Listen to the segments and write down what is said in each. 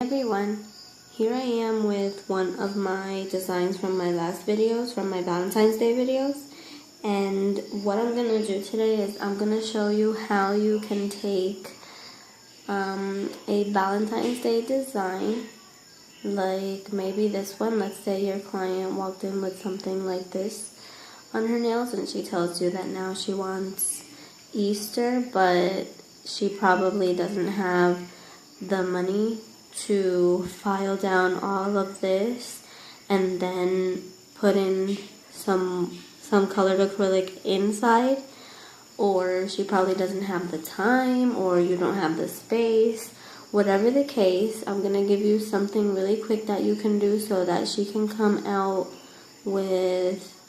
Everyone, here I am with one of my designs from my last videos, from my Valentine's Day videos. And what I'm going to do today is I'm going to show you how you can take a Valentine's Day design, like maybe this one. Let's say your client walked in with something like this on her nails and she tells you that now she wants Easter, but she probably doesn't have the money to file down all of this and then put in some colored acrylic inside, or she probably doesn't have the time, or you don't have the space. Whatever the case, I'm going to give you something really quick that you can do so that she can come out with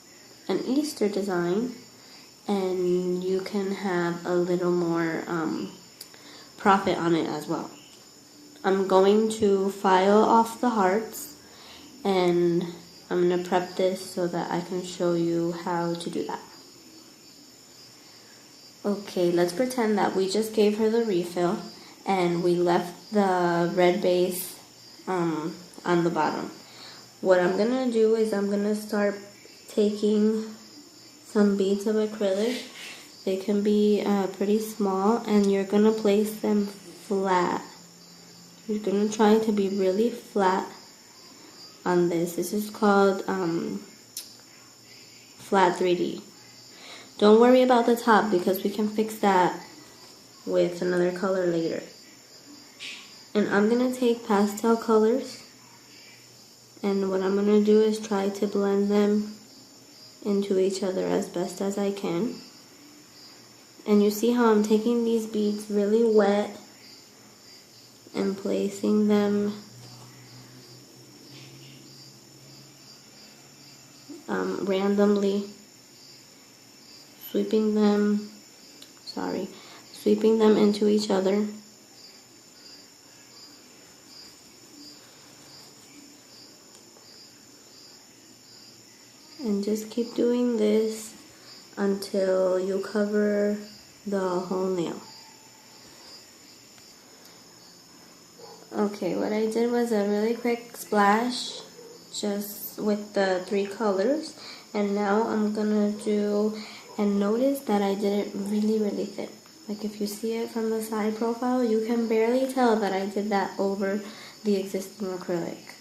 an Easter design and you can have a little more profit on it as well. I'm going to file off the hearts and I'm going to prep this so that I can show you how to do that. Okay, let's pretend that we just gave her the refill and we left the red base on the bottom. What I'm going to do is I'm going to start taking some beads of acrylic. They can be pretty small, and you're going to place them flat. You're going to try to be really flat on this. This is called flat 3D. Don't worry about the top because we can fix that with another color later. And I'm going to take pastel colors, and what I'm going to do is try to blend them into each other as best as I can. And you see how I'm taking these beads really wet and placing them randomly, sweeping them into each other. And just keep doing this until you cover the whole nail. Okay, what I did was a really quick splash just with the 3 colors, and now I'm gonna do, and notice that I did it really thin. Like if you see it from the side profile, you can barely tell that I did that over the existing acrylic.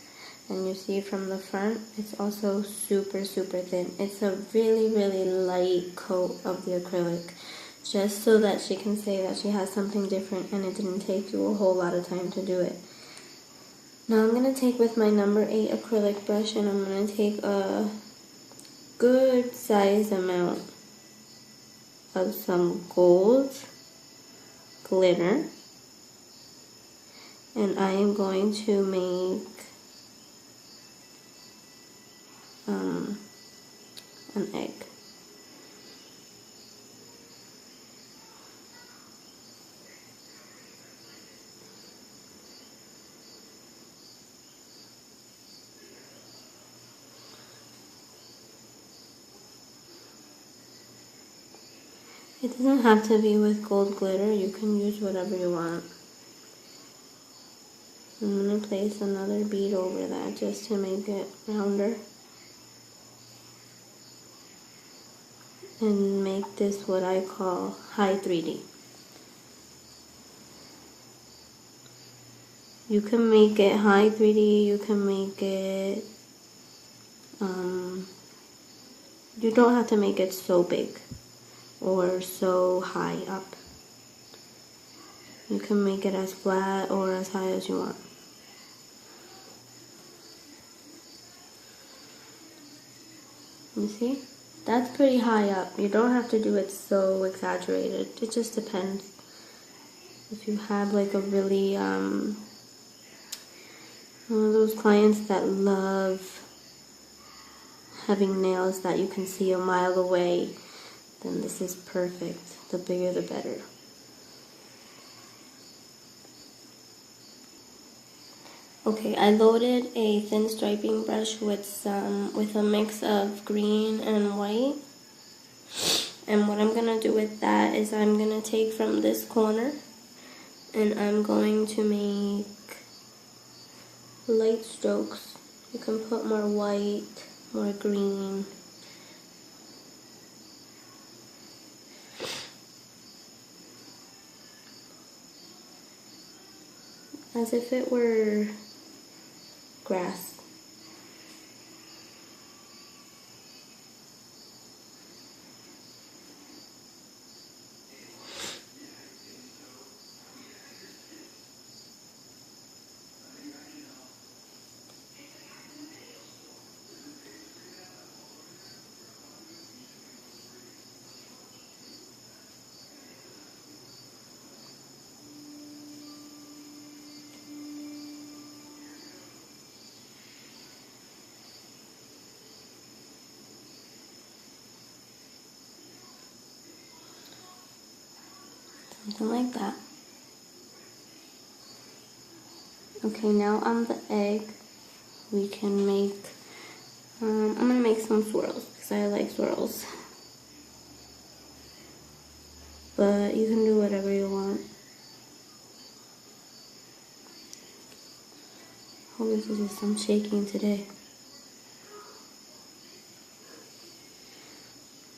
And you see from the front, it's also super thin. It's a really light coat of the acrylic, just so that she can say that she has something different and it didn't take you a whole lot of time to do it. Now I'm going to take with my number 8 acrylic brush, and I'm going to take a good size amount of some gold glitter, and I am going to make an egg. It doesn't have to be with gold glitter, you can use whatever you want. I'm going to place another bead over that just to make it rounder. And make this what I call high 3D. You can make it high 3D, you can make it, you don't have to make it so big or so high up. You can make it as flat or as high as you want. You see? That's pretty high up. You don't have to do it so exaggerated. It just depends. If you have like a really, one of those clients that love having nails that you can see a mile away, then this is perfect. The bigger the better. Okay, I loaded a thin striping brush with a mix of green and white. And what I'm gonna do with that is I'm gonna take from this corner and I'm going to make light strokes. You can put more white, more green. As if it were grass. Something like that. Okay, now on the egg, we can make, I'm going to make some swirls because I like swirls. But you can do whatever you want. Oh, this is just some shaking today.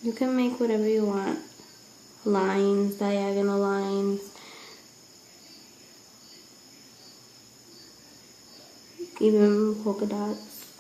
You can make whatever you want. Lines, diagonal lines. Even polka dots.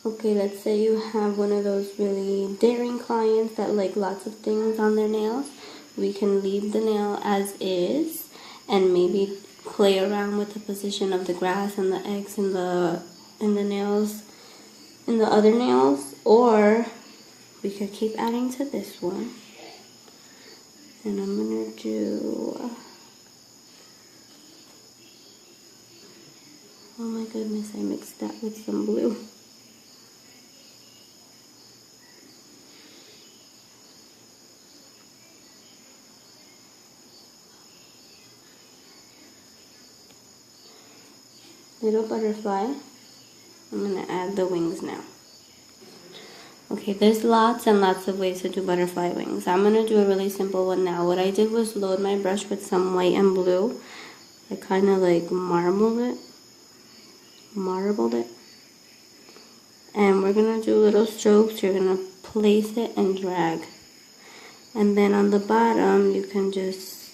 Okay, let's say you have one of those really daring clients that like lots of things on their nails. We can leave the nail as is and maybe play around with the position of the grass and the eggs in the nails, in the other nails, or we could keep adding to this one. And I'm gonna do, oh my goodness, I mixed that with some blue. Little butterfly. I'm gonna add the wings now. Okay, there's lots and lots of ways to do butterfly wings. I'm gonna do a really simple one now. What I did was load my brush with some white and blue. I kind of like marbled it. And we're gonna do little strokes. You're gonna place it and drag. And then on the bottom, you can just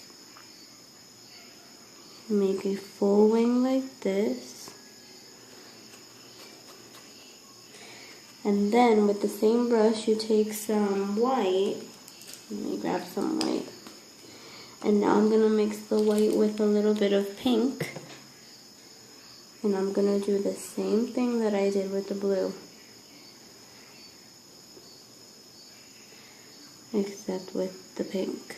make a full wing like this. And then with the same brush, you take some white. Let me grab some white. And now I'm gonna mix the white with a little bit of pink. And I'm gonna do the same thing that I did with the blue. Except with the pink.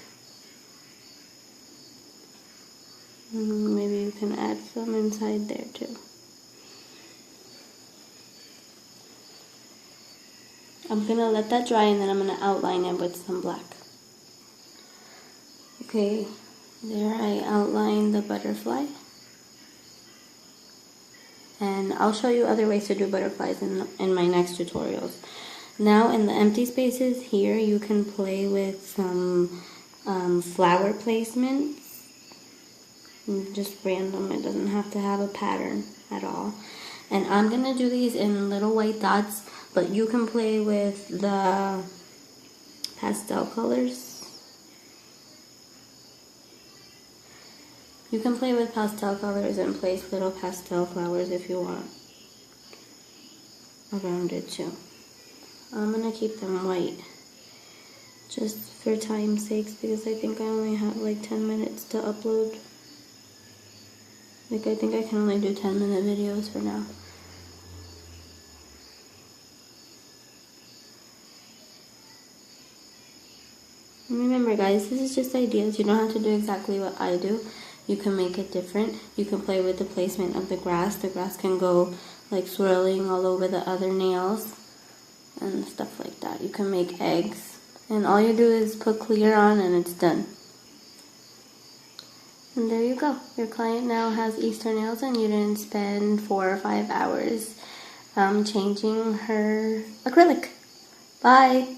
Maybe you can add some inside there too. I'm gonna let that dry and then I'm gonna outline it with some black. Okay, there I outlined the butterfly. And I'll show you other ways to do butterflies in my next tutorials. Now in the empty spaces here, you can play with some flower placements. Just random, it doesn't have to have a pattern at all. And I'm gonna do these in little white dots, but you can play with the pastel colors. You can play with pastel colors and place little pastel flowers if you want around it too. I'm gonna keep them white just for time's sakes because I think I only have like 10 minutes to upload. Like I think I can only do 10-minute videos for now. Remember guys, this is just ideas. You don't have to do exactly what I do. You can make it different. You can play with the placement of the grass. The grass can go like swirling all over the other nails and stuff like that. You can make eggs. And all you do is put clear on and it's done. And there you go. Your client now has Easter nails and you didn't spend 4 or 5 hours changing her acrylic. Bye!